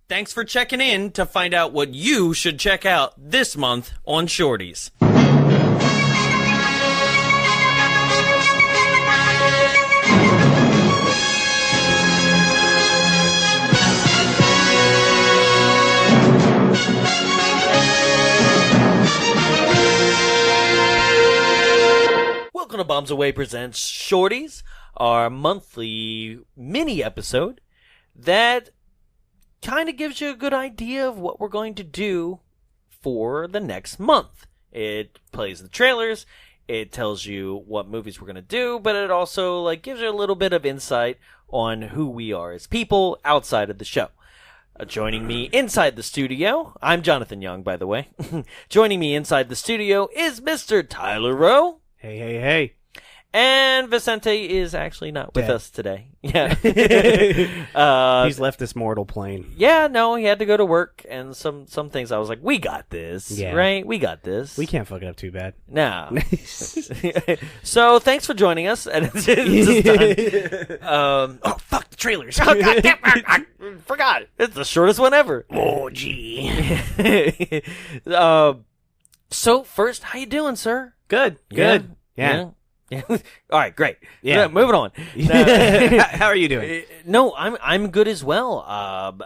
Thanks for checking in to find out what you should check out this month on Shorties. Welcome to Bombs Away presents Shorties, our monthly mini episode that kind of gives you a good idea of what we're going to do for the next month. It plays the trailers, it tells you what movies we're going to do, but it also gives you a little bit of insight on who we are as people outside of the show. Joining me inside the studio, I'm Jonathan Young, by the way. Joining me inside the studio is Mr. Tyler Rowe. Hey. And Vicente is actually not with us today. Yeah. He's left this mortal plane. Yeah, no, he had to go to work, and some things I was like, we got this, right? We got this. We can't fuck it up too bad. No. So, thanks for joining us. And it's done. Oh, fuck the trailers. Oh, God damn, I forgot. It's the shortest one ever. Oh, gee. So, first, how you doing, sir? Good. Yeah. All right, great. Yeah. Moving on. How are you doing? No, I'm good as well.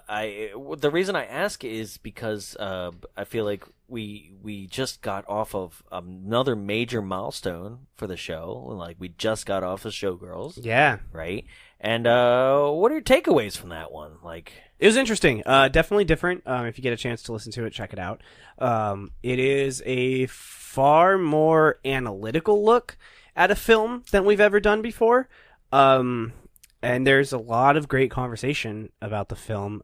The reason I ask is because I feel like we just got off of another major milestone for the show. Like, we just got off of Showgirls. Yeah. Right. And what are your takeaways from that one? It was interesting. Definitely different. If you get a chance to listen to it, check it out. It is a far more analytical look at a film than we've ever done before. And there's a lot of great conversation about the film,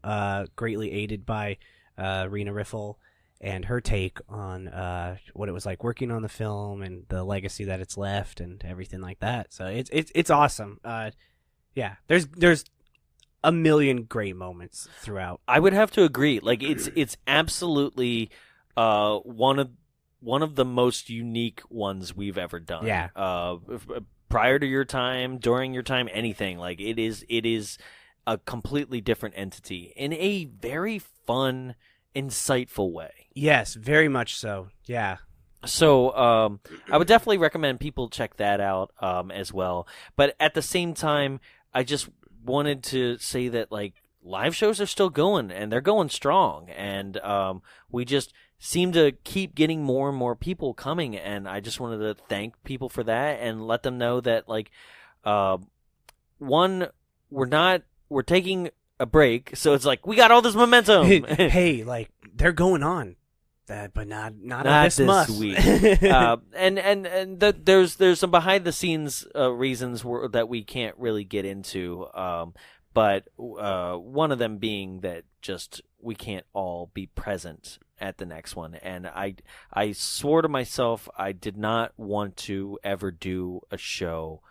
greatly aided by Rena Riffle and her take on what it was like working on the film and the legacy that it's left and everything like that. So it's awesome. Yeah, there's a million great moments throughout. I would have to agree. It's absolutely one of the most unique ones we've ever done. Yeah. Prior to your time, during your time, anything. It is a completely different entity in a very fun, insightful way. Yes, very much so. Yeah. So I would definitely recommend people check that out as well. But at the same time, I just wanted to say that live shows are still going, and they're going strong, and we just seem to keep getting more and more people coming, and I just wanted to thank people for that and let them know that one, we're taking a break, so it's we got all this momentum. Hey, they're going on. But not this week. And there's some behind the scenes reasons that we can't really get into. But one of them being that just we can't all be present at the next one. And I swore to myself I did not want to ever do a show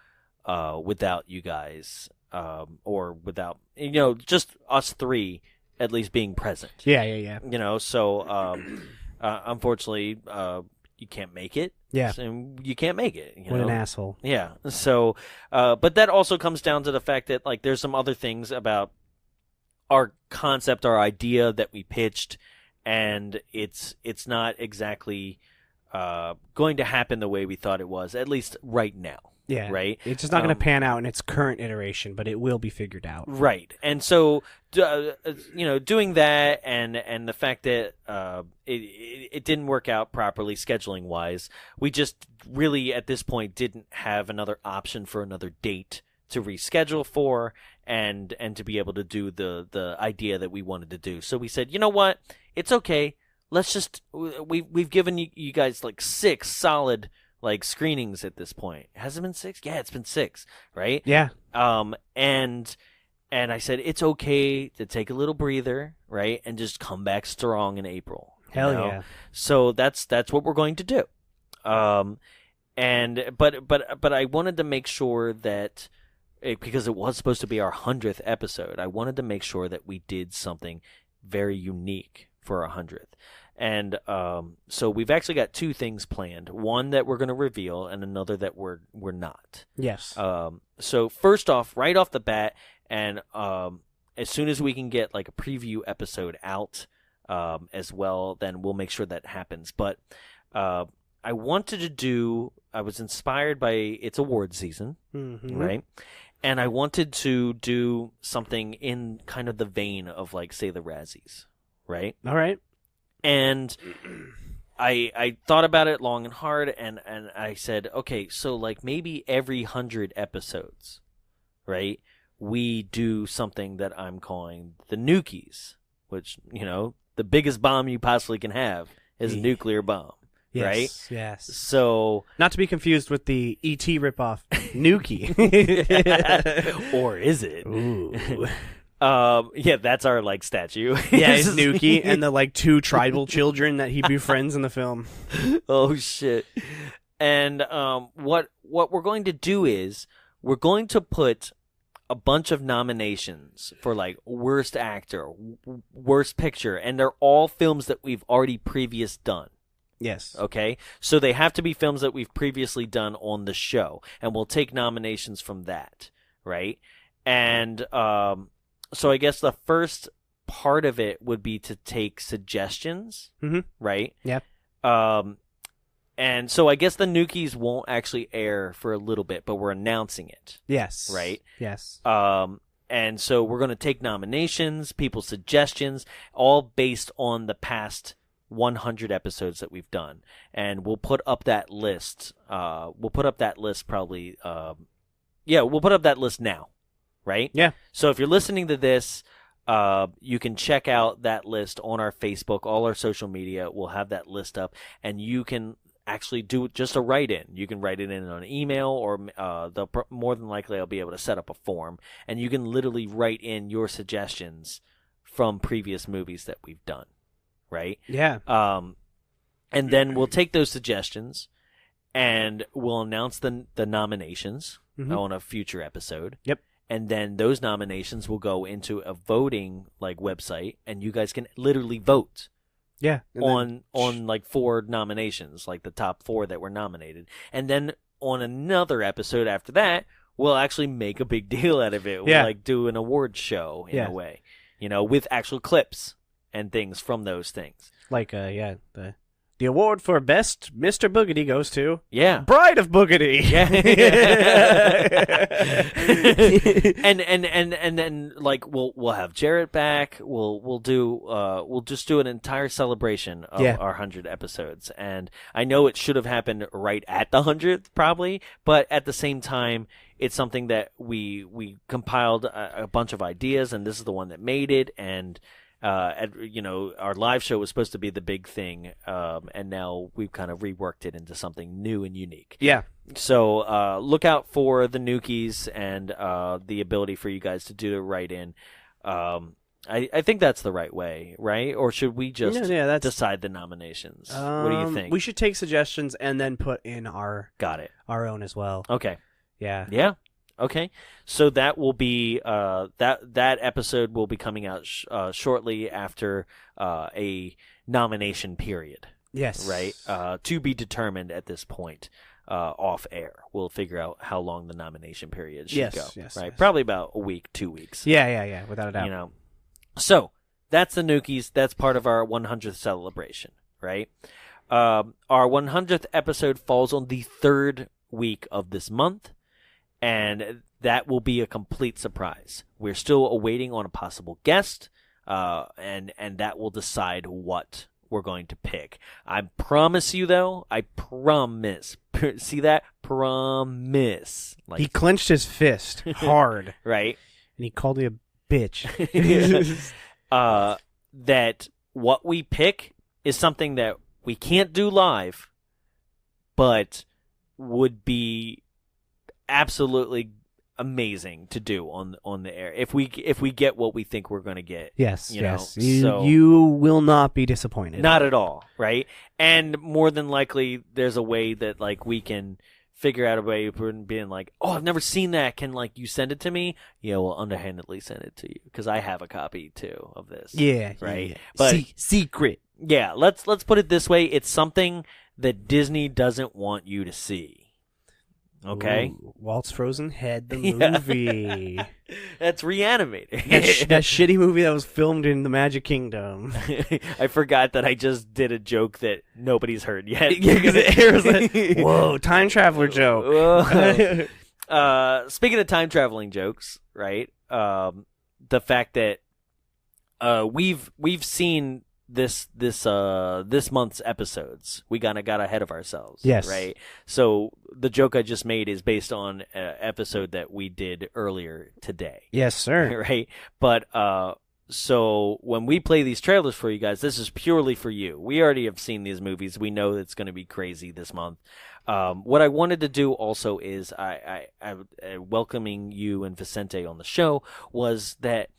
without you guys, or without just us three at least being present. Yeah. So unfortunately, you can't make it. Yeah. And you can't make it. What an asshole. Yeah. So, but that also comes down to the fact that there's some other things about our concept, our idea that we pitched, and it's not exactly going to happen the way we thought it was, at least right now. Yeah. Right? It's just not going to pan out in its current iteration, but it will be figured out. Right. And so, doing that and the fact that it didn't work out properly scheduling-wise, we just really, at this point, didn't have another option for another date to reschedule for and to be able to do the idea that we wanted to do. So we said, you know what? It's okay. Let's just... We've given you guys 6 solid... screenings at this point. Has it been 6? Yeah, it's been 6, right? Yeah. And I said it's okay to take a little breather, right, and just come back strong in April. Hell yeah. So that's what we're going to do. But I wanted to make sure that because it was supposed to be our 100th episode, I wanted to make sure that we did something very unique for our 100th. And so we've actually got 2 things planned. One that we're going to reveal, and another that we're not. Yes. So first off, right off the bat, and as soon as we can get like a preview episode out as well, then we'll make sure that happens. But I wanted to do. I was inspired by it's award season, right? And I wanted to do something in kind of the vein of like, say, the Razzies, right? All right. And I thought about it long and hard, and I said, okay, so like maybe every 100 episodes, right, we do something that I'm calling the Nukies, which, the biggest bomb you possibly can have is a nuclear bomb. Yes, right? Yes. So, not to be confused with the E.T. ripoff, Nukie. or is it? Ooh. Yeah, that's our like statue. Yeah, it's Nukie and the like 2 tribal children that he befriends in the film. Oh shit! And what we're going to do is we're going to put a bunch of nominations for like worst actor, worst picture, and they're all films that we've already done. Yes. Okay? So they have to be films that we've previously done on the show, and we'll take nominations from that, right? And so I guess the first part of it would be to take suggestions, right? Yeah. And so I guess the Nukies won't actually air for a little bit, but we're announcing it. Yes. Right? Yes. And so we're going to take nominations, people's suggestions, all based on the past 100 episodes that we've done, and we'll put up that list. We'll put up that list probably. We'll put up that list now, right? Yeah. So if you're listening to this, you can check out that list on our Facebook, all our social media. We'll have that list up, and you can actually do just a write-in. You can write it in on an email, or more than likely I'll be able to set up a form, and you can literally write in your suggestions from previous movies that we've done. Right? Yeah. And then we'll take those suggestions and we'll announce the nominations on a future episode. Yep. And then those nominations will go into a voting like website, and you guys can literally vote. Yeah. On like 4 nominations, like the top 4 that were nominated. And then on another episode after that, we'll actually make a big deal out of it. We'll like do an award show in a way, with actual clips and things from those things. Like, the award for best Mr. Boogedy goes to Bride of Boogedy. Yeah. and then like we'll have Jarrett back. We'll just do an entire celebration of our 100 episodes. And I know it should have happened right at the 100th probably, but at the same time, it's something that we compiled a bunch of ideas, and this is the one that made it. And our live show was supposed to be the big thing, and now we've kind of reworked it into something new and unique. Yeah. So look out for the Nukies and the ability for you guys to do the write-in. I think that's the right way, right? Or should we just decide the nominations? What do you think? We should take suggestions and then put in our own as well. Okay. Yeah. Yeah. Okay, so that will be that episode will be coming out shortly after a nomination period. Yes, right. To be determined at this point, off air. We'll figure out how long the nomination period should go. Yes, right. Yes. Probably about a week, 2 weeks. Yeah, without a doubt. So that's the Nukies. That's part of our 100th celebration, right? Our 100th episode falls on the 3rd week of this month. And that will be a complete surprise. We're still awaiting on a possible guest, and that will decide what we're going to pick. I promise you, though, see that? Promise. Like, he clenched his fist hard. Right? And he called me a bitch. That what we pick is something that we can't do live, but would be absolutely amazing to do on the air if we get what we think we're going to get. Yes, yes. You will not be disappointed. Not at all, right? And more than likely, there's a way that like we can figure out a way of being like, oh, I've never seen that. Can like you send it to me? Yeah, we'll underhandedly send it to you because I have a copy too of this. Yeah, right. Yeah. But secret. Yeah, let's put it this way: it's something that Disney doesn't want you to see. Okay? Ooh, Walt's Frozen Head, the Yeah. movie. That's Reanimator. that shitty movie that was filmed in the Magic Kingdom. I forgot that I just did a joke that nobody's heard yet. Yeah, because it was like, whoa, time traveler joke. Whoa. Speaking of time traveling jokes, right? The fact that we've seen this month's episodes. We kind of got ahead of ourselves. Yes. Right. So the joke I just made is based on an episode that we did earlier today. Yes, sir. Right. But so when we play these trailers for you guys, this is purely for you. We already have seen these movies. We know it's going to be crazy this month. What I wanted to do also is I welcoming you and Vicente on the show was that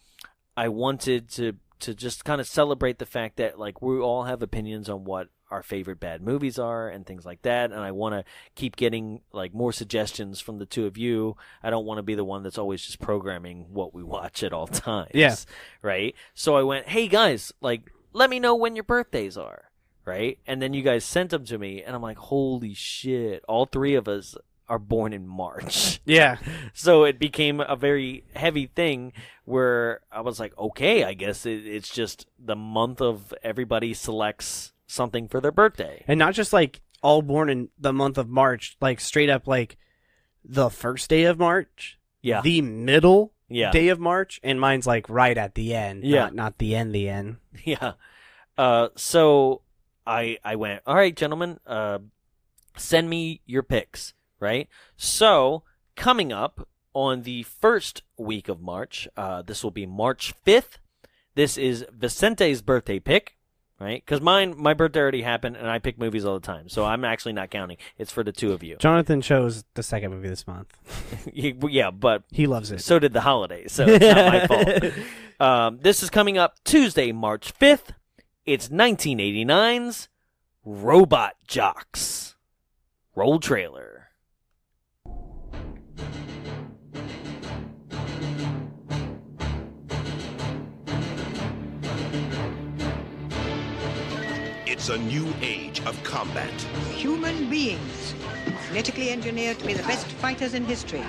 I wanted to just kind of celebrate the fact that like we all have opinions on what our favorite bad movies are and things like that, and I want to keep getting like more suggestions from the two of you. I don't want to be the one that's always just programming what we watch at all times. Yeah. Right? So I went, "Hey guys, like let me know when your birthdays are." Right? And then you guys sent them to me and I'm like, "Holy shit. All three of us are born in March." Yeah. So it became a very heavy thing where I was like, okay, I guess it's just the month of everybody selects something for their birthday. And not just like all born in the month of March, like straight up like the first day of March, Yeah. the middle Yeah. day of March, and mine's like right at the end, Yeah. not the end, the end. Yeah. So I went, all right, gentlemen, send me your picks, right? So coming up on the first week of March, this will be March 5th. This is Vicente's birthday pick, right? Because my birthday already happened, and I pick movies all the time, so I'm actually not counting. It's for the two of you. Jonathan chose the second movie this month. Yeah, but He loves it. so did the holidays, so it's not my fault. This is coming up Tuesday, March 5th. It's 1989's Robot Jocks. Roll trailer. It's a new age of combat. Human beings, genetically engineered to be the best fighters in history.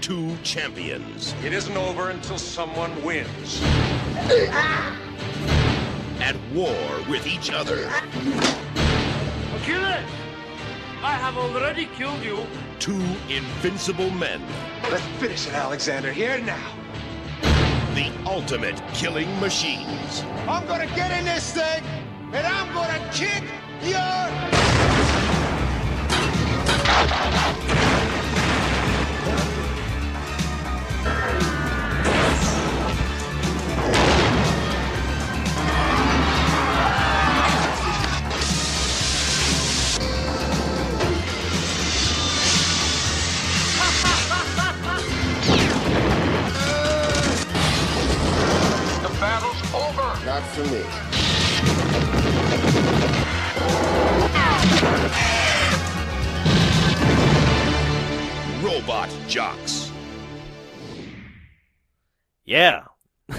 Two champions It isn't over until someone wins. at war with each other. Achilles! I have already killed you. Two invincible men. Let's finish it, Alexander, here now. The ultimate killing machines. I'm gonna get in this thing, and I'm gonna kick your... The battle's over. Not for me. Robot Jocks. Yeah.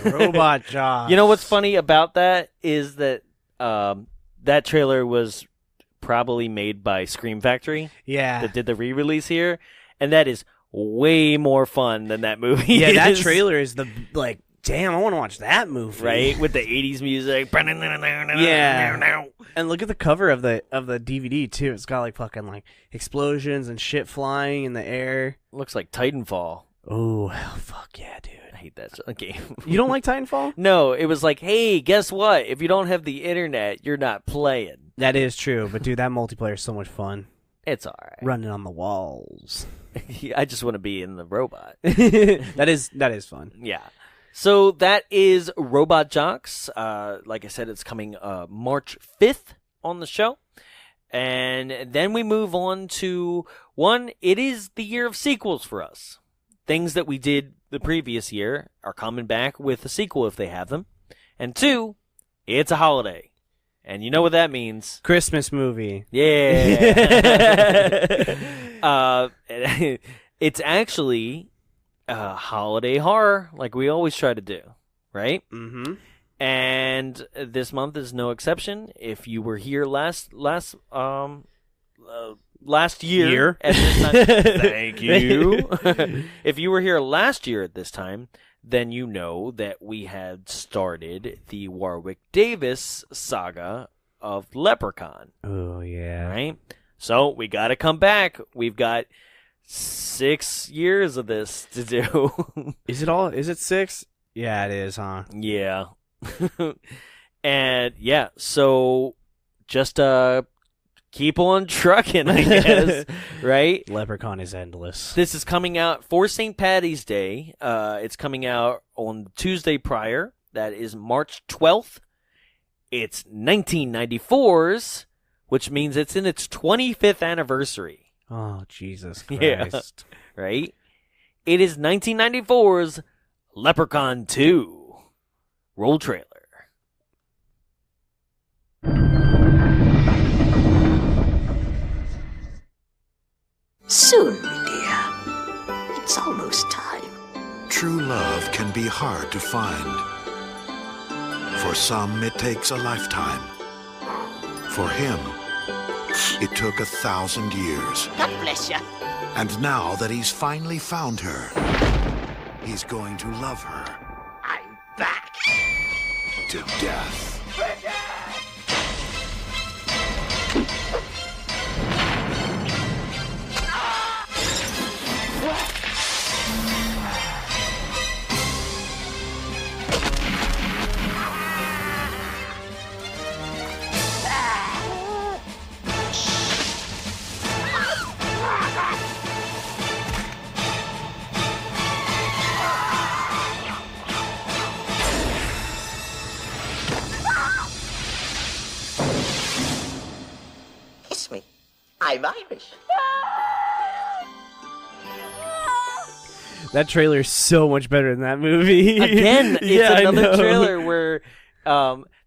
Robot Job. You know what's funny about that is that that trailer was probably made by Scream Factory Yeah. that did the re-release here, and that is way more fun than that movie. Yeah, that is, trailer is the like. Damn, I want to watch that movie. right with the '80s music. Yeah. And look at the cover of the DVD too. It's got like fucking like explosions and shit flying in the air. Looks like Titanfall. Oh, hell, fuck yeah, dude. I hate that game. You don't like Titanfall? No, it was like, hey, guess what? If you don't have the internet, you're not playing. That is true, but dude, that multiplayer is so much fun. It's all right. Running on the walls. I just want to be in the robot. that is fun. Yeah. So that is Robot Jocks. Like I said, it's coming March 5th on the show. And then we move on to one, it is the year of sequels for us. Things that we did the previous year are coming back with a sequel if they have them. And two, it's a holiday. And you know what that means. Christmas movie. Yeah. It's actually holiday horror, like we always try to do, right? Mm-hmm. And this month is no exception. If you were here last last year. At this time, thank you. If you were here last year at this time, then you know that we had started the Warwick Davis saga of Leprechaun. Oh, yeah. Right? So we got to come back. We've got 6 years of this to do. Is it 6? Yeah, it is, huh? Yeah. And yeah, so just keep on trucking, I guess, right? Leprechaun is endless. This is coming out for St. Paddy's Day. It's coming out on Tuesday prior. That is March 12th. It's 1994's, which means it's in its 25th anniversary. Oh, Jesus Christ. Yeah, right? It is 1994's Leprechaun 2. Roll trailer. Soon, my dear. It's almost time. True love can be hard to find. For some, it takes a lifetime. For him, it took 1,000 years. God bless you. And now that he's finally found her, he's going to love her I'm back. to death. Kiss me. I'm Irish. That trailer is so much better than that movie. Again, it's Yeah, I another know. trailer where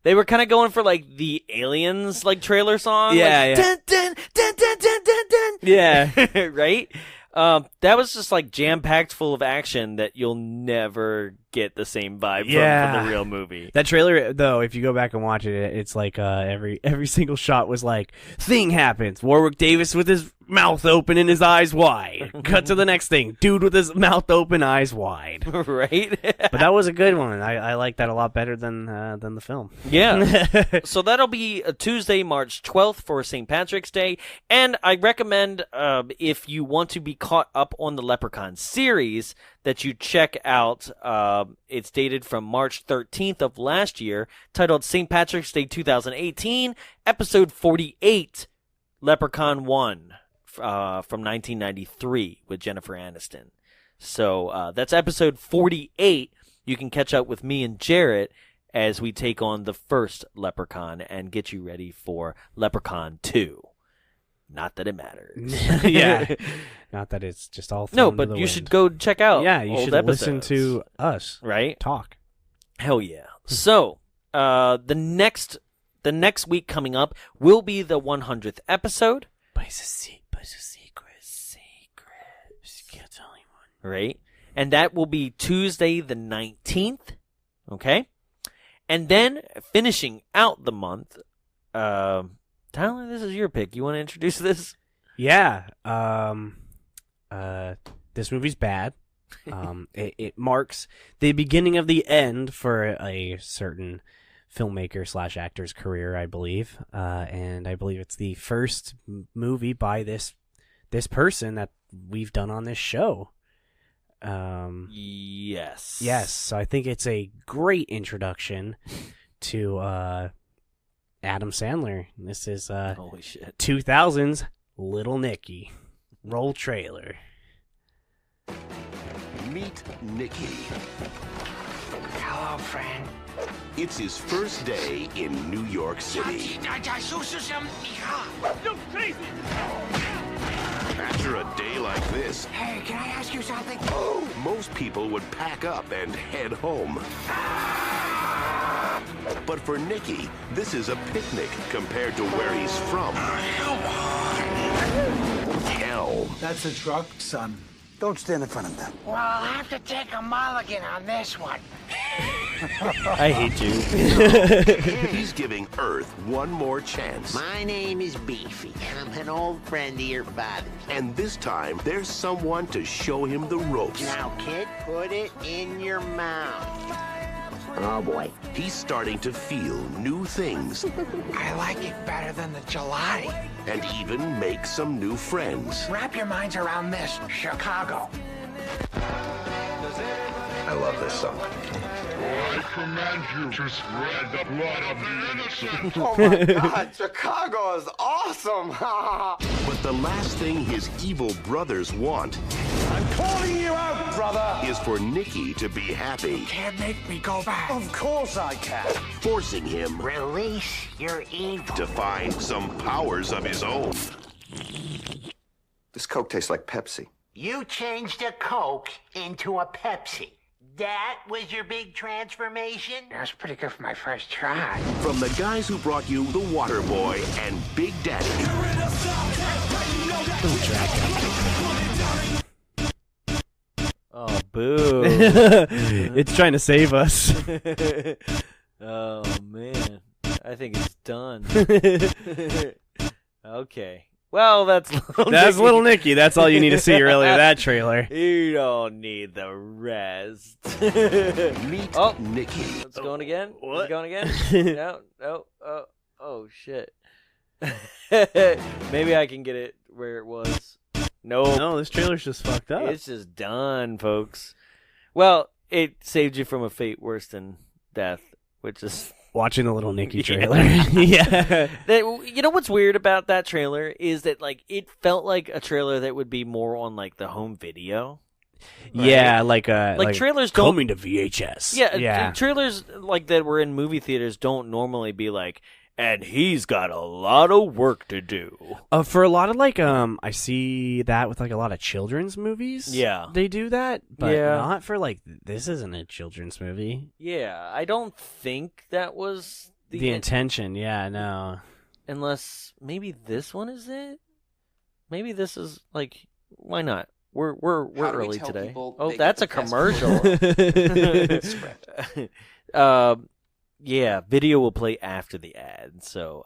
they were kind of going for like the Aliens like trailer song. Yeah, like, yeah. Dun, dun, dun, dun, dun, dun, dun. Yeah. Right? That was just like jam-packed full of action that you'll never get the same vibe from the real movie. That trailer, though, if you go back and watch it, it's like every single shot was like, thing happens. Warwick Davis with his mouth open and his eyes wide. Cut to the next thing. Dude with his mouth open, eyes wide. Right? But that was a good one. I like that a lot better than the film. Yeah. So that'll be Tuesday, March 12th for St. Patrick's Day. And I recommend, if you want to be caught up on the Leprechaun series, that you check out, it's dated from March 13th of last year, titled St. Patrick's Day 2018, episode 48, Leprechaun 1, from 1993 with Jennifer Aniston. So that's episode 48. You can catch up with me and Jarrett as we take on the first Leprechaun and get you ready for Leprechaun 2. Not that it matters. Yeah. Not that it's just all No, thrown to but the you wind. should go check out you old should listen episodes, to us right? talk. Hell yeah. So, the next week coming up will be the 100th episode. But it's a secret. Can't tell anyone. Right? And that will be Tuesday the 19th. Okay? And then, finishing out the month, Tyler, this is your pick. You want to introduce this? Yeah. This movie's bad. It marks the beginning of the end for a certain filmmaker / actor's career, I believe. And I believe it's the first movie by this person that we've done on this show. Yes. Yes. So I think it's a great introduction to Adam Sandler. This is Holy shit. 2000's Little Nicky. Roll trailer. Meet Nicky. Hello, friend. It's his first day in New York City. You crazy! After a day like this, Hey, can I ask you something? most people would pack up and head home. But for Nicky, this is a picnic compared to where he's from. Hell. That's a truck, son. Don't stand in front of them. Well, I'll have to take a mulligan on this one. I hate you. He's giving Earth one more chance. My name is Beefy. I'm an old friend of your father's. And this time, there's someone to show him the ropes. Now, kid, put it in your mouth. Oh, boy. He's starting to feel new things I like it better than the July. and even make some new friends. Wrap your minds around this, Chicago. I love this song. I command you to spread the blood of the innocent. Oh my God, Chicago is awesome. But the last thing his evil brothers want I'm calling you out, brother. is for Nicky to be happy, Can't make me go back. Of course I can. forcing him Release your evil. to find some powers of his own. This Coke tastes like Pepsi. You changed a Coke into a Pepsi. That was your big transformation? That was pretty good for my first try. From the guys who brought you The Water Boy and Big Daddy, Oh, boo. It's trying to save us. Oh, man. I think it's done. Okay. Well, that's Little That's Nicky. Little Nicky. That's all you need to see, really, of that trailer. You don't need the rest. meet Oh. Nicky. It's going again? What? Is it going again? No. Oh, shit. Maybe I can get it where it was. Nope. No, this trailer's just fucked up. It's just done, folks. Well, it saved you from a fate worse than death, which is... Watching the Little Nicky trailer. Yeah. You know what's weird about that trailer is that, like, it felt like a trailer that would be more on, like, the home video. Right? Yeah, like trailers don't... coming to VHS. Yeah. Trailers, like, that were in movie theaters don't normally be like, and he's got a lot of work to do. For a lot of, like, I see that with, like, a lot of children's movies. Yeah. They do that, but Yeah. not for, like, this isn't a children's movie. Yeah, I don't think that was The intention, yeah, no. Unless maybe this one is it. Maybe this is like, why not? We're How do we early tell today. people Oh, they that's get a the best commercial. Yeah, video will play after the ad. So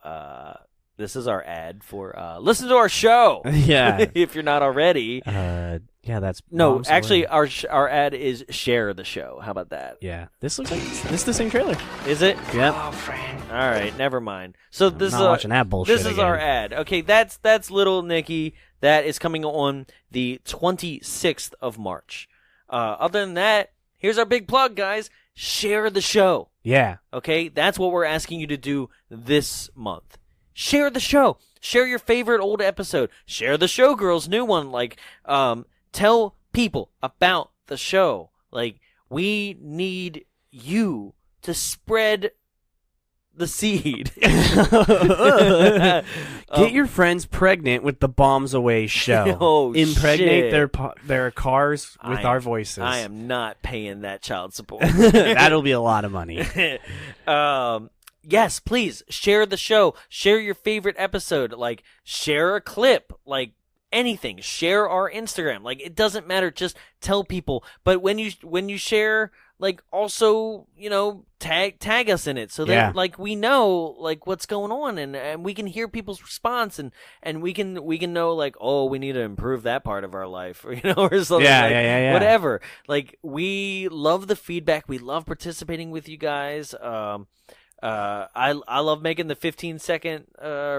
this is our ad for listen to our show. Yeah. If you're not already. Yeah, that's No, Mom's actually, Away. our ad is share the show. How about that? Yeah, this looks like this is the same trailer. Is it? Yep. Oh, friend. All right, never mind. So this not is watching that bullshit This is again. our ad. Okay, that's Little Nicky. That is coming on the 26th of March. Other than that, here's our big plug, guys. Share the show. Yeah. Okay, that's what we're asking you to do this month. Share the show. Share your favorite old episode. Share the Showgirls new one. Like, tell people about the show. Like, we need you to spread the seed. Get your friends pregnant with the Bombs Away show. Oh, Impregnate shit. their cars with I our am- voices. I am not paying that child support. That'll be a lot of money. Yes, please share the show. Share your favorite episode. Like, share a clip. Like, anything. Share our Instagram. Like, it doesn't matter. Just tell people. But when you share, like, also, you know, tag us in it so that like we know like what's going on and we can hear people's response and we can know like, oh, we need to improve that part of our life, or, you know, or something. Yeah. Whatever. Like, we love the feedback. We love participating with you guys. I love making the 15-second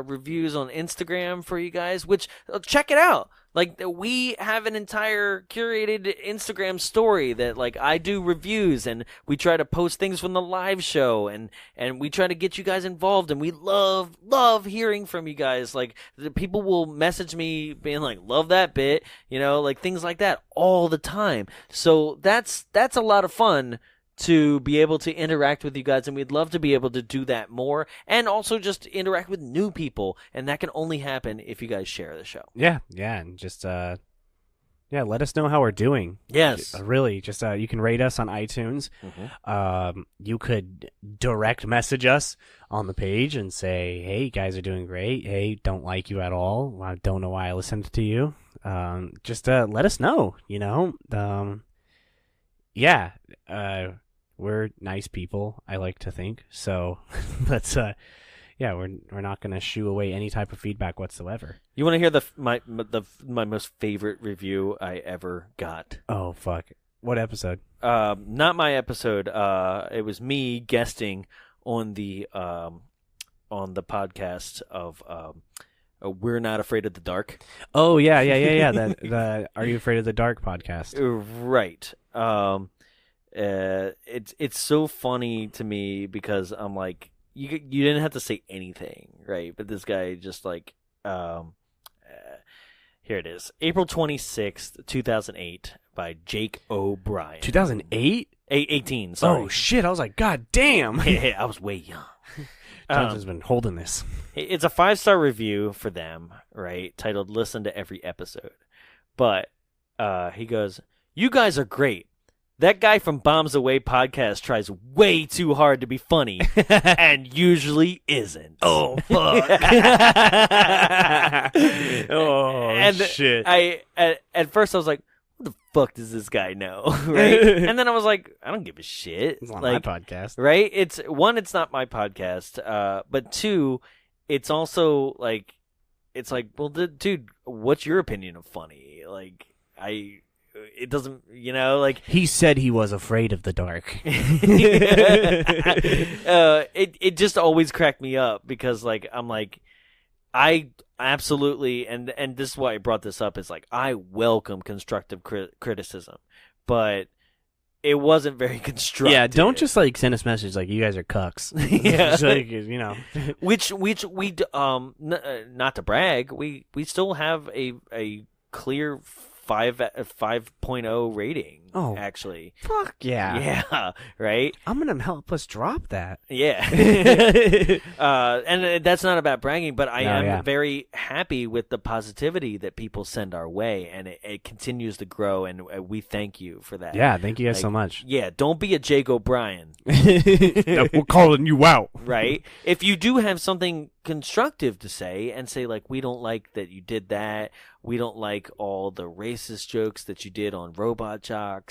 reviews on Instagram for you guys, which check it out. Like, we have an entire curated Instagram story that, like, I do reviews, and we try to post things from the live show, and we try to get you guys involved, and we love hearing from you guys. Like, the people will message me being like, love that bit, you know, like things like that all the time. So that's a lot of fun to be able to interact with you guys, and we'd love to be able to do that more, and also just interact with new people, and that can only happen if you guys share the show. Yeah, and just let us know how we're doing. Yes. Really, just you can rate us on iTunes. Mm-hmm. You could direct message us on the page and say, hey, you guys are doing great. Hey, don't like you at all. I don't know why I listened to you. Just let us know, you know. we're nice people, I like to think. So let's we're not going to shoo away any type of feedback whatsoever. You want to hear my most favorite review I ever got? Oh fuck. What episode? Not my episode. It was me guesting on the podcast of We're Not Afraid of the Dark. Oh yeah. The Are You Afraid of the Dark podcast. Right. It's so funny to me because I'm like, you didn't have to say anything, right? But this guy just like, here it is, April 26th, 2008, by Jake O'Brien. 2008? 18. Sorry. Oh shit! I was like, God damn! I was way young. Jonathan's been holding this. It's a 5-star review for them, right? Titled "Listen to Every Episode," but he goes, "You guys are great. That guy from Bombs Away podcast tries way too hard to be funny, and usually isn't." Oh fuck! Shit! At first I was like, "What the fuck does this guy know?" Right? And then I was like, "I don't give a shit. It's not like, my podcast, right? It's not my podcast. But two, it's also like, it's like, well, dude, what's your opinion of funny? Like, it doesn't, like he said he was afraid of the dark. It just always cracked me up because like I'm like, I absolutely, and this is why I brought this up, is like I welcome constructive criticism, but it wasn't very constructive. Yeah, don't just like send us messages like you guys are cucks. Yeah, like, which we not to brag, we still have a clear 5.0 rating. Oh, actually, fuck yeah, right. I'm gonna help us drop that. Yeah, and that's not about bragging, but I am very happy with the positivity that people send our way, and it continues to grow, and we thank you for that. Yeah, thank you guys so much. Yeah, don't be a Jake O'Brien. We're calling you out, right? If you do have something constructive to say, and say like, we don't like that you did that. We don't like all the racist jokes that you did on Robot Jocks.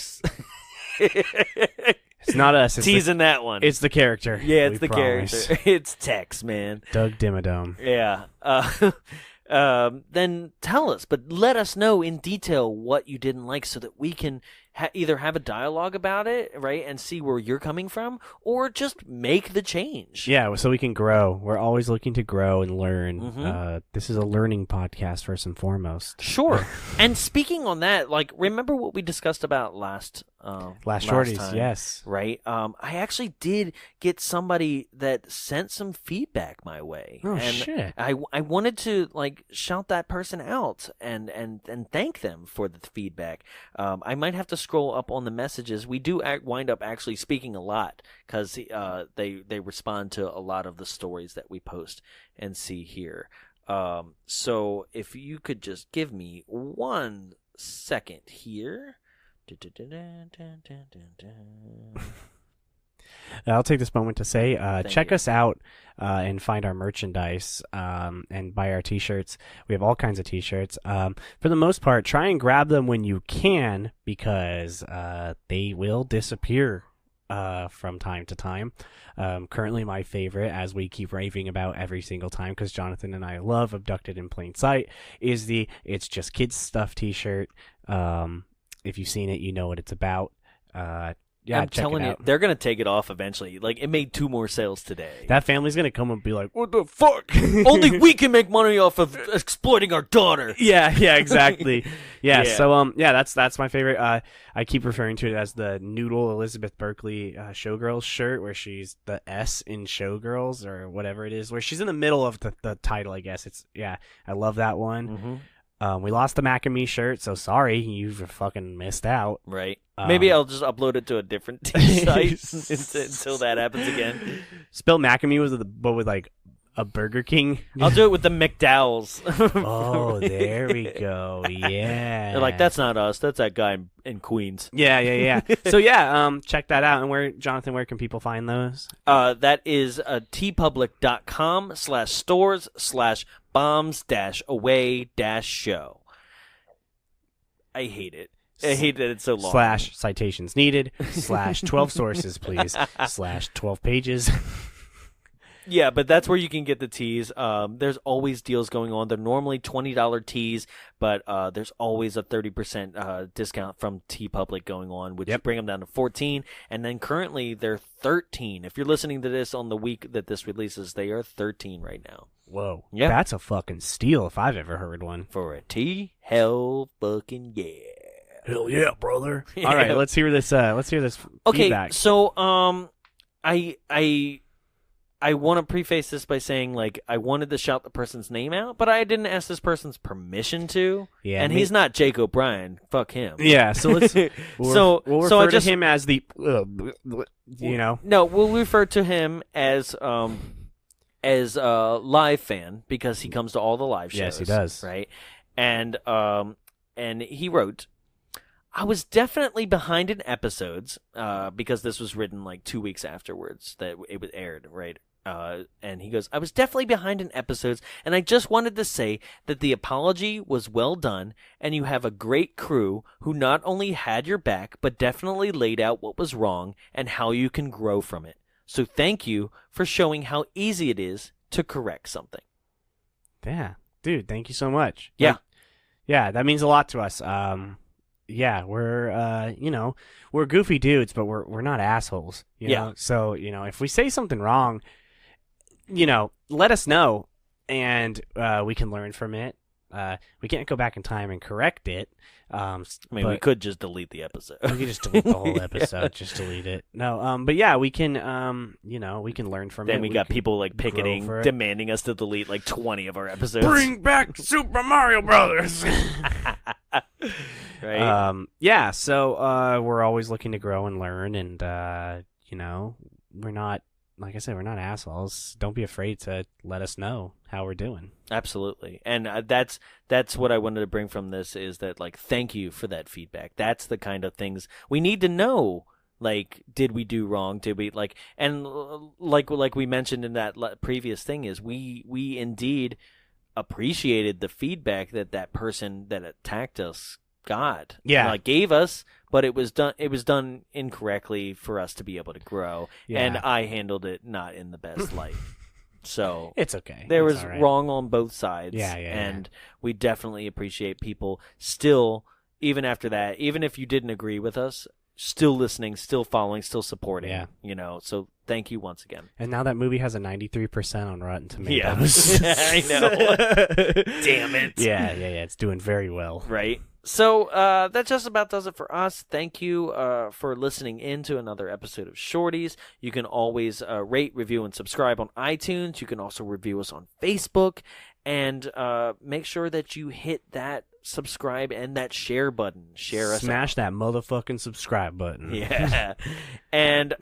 It's not us. It's teasing that one. It's the character. Yeah, it's the character. It's Tex, man. Doug Dimmadome. Yeah. Then tell us, but let us know in detail what you didn't like so that we can either have a dialogue about it, right, and see where you're coming from, or just make the change. Yeah, so we can grow. We're always looking to grow and learn. Mm-hmm. This is a learning podcast first and foremost. Sure. And speaking on that, like, remember what we discussed about last Shorties, time, yes. Right? I actually did get somebody that sent some feedback my way. Oh, and shit. I wanted to, like, shout that person out and thank them for the feedback. I might have to scroll up on the messages. We do wind up actually speaking a lot because they respond to a lot of the stories that we post and see here. So if you could just give me 1 second here. I'll take this moment to say, check you. us out and find our merchandise and buy our t-shirts. We have all kinds of t-shirts. For the most part, try and grab them when you can because they will disappear from time to time. Currently my favorite, as we keep raving about every single time because Jonathan and I love Abducted in Plain Sight, is the It's Just Kids Stuff t-shirt. If you've seen it, you know what it's about. Yeah, I'm telling you, they're going to take it off eventually. Like, it made 2 more sales today. That family's going to come and be like, what the fuck? Only we can make money off of exploiting our daughter. Yeah, exactly. Yeah, so, that's my favorite. I keep referring to it as the Noodle Elizabeth Berkley Showgirls shirt, where she's the S in Showgirls, or whatever it is, where she's in the middle of the title, I guess. I love that one. Mm-hmm. We lost the Macamee shirt, so sorry, you've fucking missed out. Right. Maybe I'll just upload it to a different site until that happens again. Spell Macamee with like a Burger King. I'll do it with the McDowells. Oh, there we go. Yeah. They're like, that's not us. That's that guy in Queens. Yeah. So check that out. And Jonathan, where can people find those? That is tpublic.com/stores/bombs-away-show. I hate it. I hate that it's so long. / citations needed / 12 sources, please / 12 pages. Yeah, but that's where you can get the teas. There's always deals going on. They're normally $20 teas, but there's always a 30% discount from Tea Public going on, which bring them down to 14. And then currently they're 13. If you're listening to this on the week that this releases, they are 13 right now. Whoa. Yeah. That's a fucking steal if I've ever heard one. For a tea, hell fucking yeah. Hell yeah, brother. All right, let's hear this Okay, feedback. so I want to preface this by saying, like, I wanted to shout the person's name out, but I didn't ask this person's permission to. Yeah, and he's not Jake O'Brien. Fuck him. Yeah, so let's we'll refer to him as the No, we'll refer to him as a live fan because he comes to all the live shows. Yes, he does. Right? And he wrote, I was definitely behind in episodes because this was written like 2 weeks afterwards that it was aired, right? And he goes, I was definitely behind in episodes, and I just wanted to say that the apology was well done, and you have a great crew who not only had your back, but definitely laid out what was wrong and how you can grow from it. So thank you for showing how easy it is to correct something. Yeah, dude, thank you so much. Yeah. Yeah, that means a lot to us. Yeah, we're we're goofy dudes, but we're not assholes. You know? So, if we say something wrong, let us know, and we can learn from it. We can't go back in time and correct it. We could just delete the episode. We could just delete the whole episode, just delete it. No, but yeah, we can, we can learn from it. Then we got people like picketing, demanding us to delete like 20 of our episodes. Bring back Super Mario Brothers. Right. Yeah. So we're always looking to grow and learn, and we're not, like I said, we're not assholes. Don't be afraid to let us know how we're doing. Absolutely. And that's what I wanted to bring from this is that, like, thank you for that feedback. That's the kind of things we need to know. Like, did we do wrong? Did we like we mentioned in that previous thing is we indeed appreciated the feedback that person that attacked us gave us, but it was done incorrectly for us to be able to grow, and I handled it not in the best light. So it's okay. There was wrong on both sides. And we definitely appreciate people still, even after that, even if you didn't agree with us, still listening, still following, still supporting. Yeah. So thank you once again. And now that movie has a 93% on Rotten Tomatoes. Yeah. I know. Damn it. Yeah. It's doing very well. Right. So that just about does it for us. Thank you for listening in to another episode of Shorties. You can always rate, review, and subscribe on iTunes. You can also review us on Facebook. And make sure that you hit that subscribe and that share button. Smash that motherfucking subscribe button. Yeah. And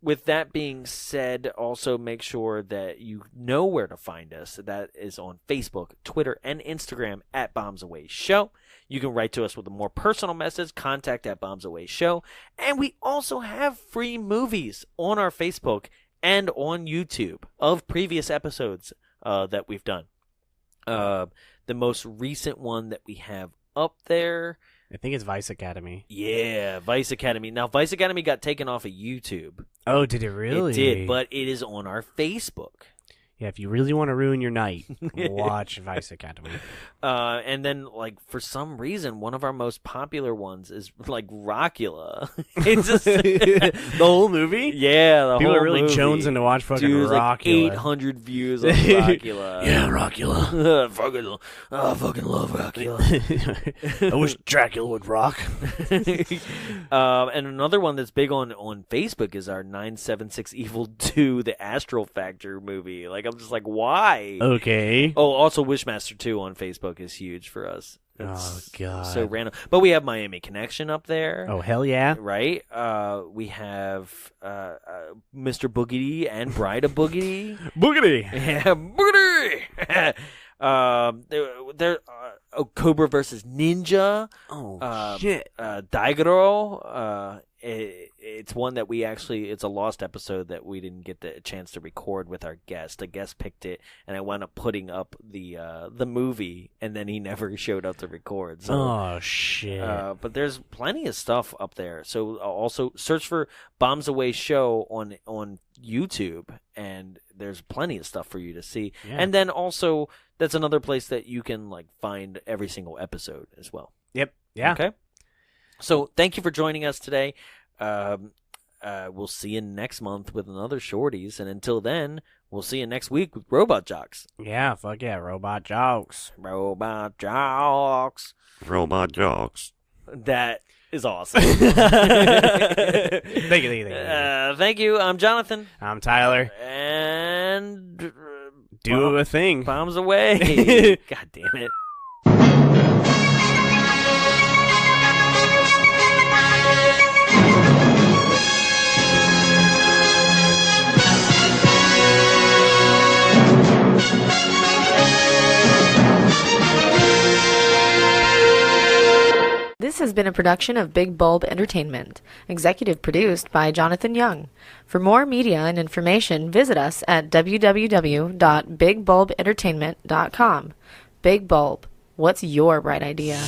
with that being said, also make sure that you know where to find us. That is on Facebook, Twitter, and Instagram at Bombs Away Show. You can write to us with a more personal message, contact at Bombs Away Show. And we also have free movies on our Facebook and on YouTube of previous episodes that we've done. The most recent one that we have up there, I think it's Vice Academy. Yeah, Vice Academy. Now, Vice Academy got taken off of YouTube. Oh, did it really? It did, but it is on our Facebook. Yeah, if you really want to ruin your night, watch Vice Academy. And then, like, for some reason, one of our most popular ones is, like, Rockula. It's just the whole movie? Yeah, the People whole are really movie. jonesing to watch fucking Dude, Rockula. Like 800 views on Rockula. Yeah, Rockula. I fucking love Rockula. I wish Dracula would rock. And another one that's big on Facebook is our 976 Evil 2, the Astral Factor movie. Like, I'm just like, why? Okay. Oh, also Wishmaster 2 on Facebook is huge for us. Oh, God. So random. But we have Miami Connection up there. Oh, hell yeah. Right? We have Mr. Boogity and Bride of Boogity. Boogity! Yeah, Boogity! Cobra versus Ninja. Oh, shit. Daigoro. it's one that it's a lost episode that we didn't get the chance to record with our guest. A guest picked it, and I wound up putting up the movie, and then he never showed up to record. So, oh shit! But there's plenty of stuff up there. So also search for Bombs Away Show on YouTube, and there's plenty of stuff for you to see. Yeah. And then also that's another place that you can like find every single episode as well. Yep. Yeah. Okay. So thank you for joining us today. We'll see you next month with another Shorties, and until then, we'll see you next week with Robot Jocks. Yeah, fuck yeah, Robot Jocks. Robot Jocks. Robot jokes. That is awesome. Thank you. Thank you. I'm Jonathan. I'm Tyler. And Do a thing. Bombs away. God damn it. This has been a production of Big Bulb Entertainment, executive produced by Jonathan Young. For more media and information, visit us at www.bigbulbentertainment.com. Big Bulb, what's your bright idea?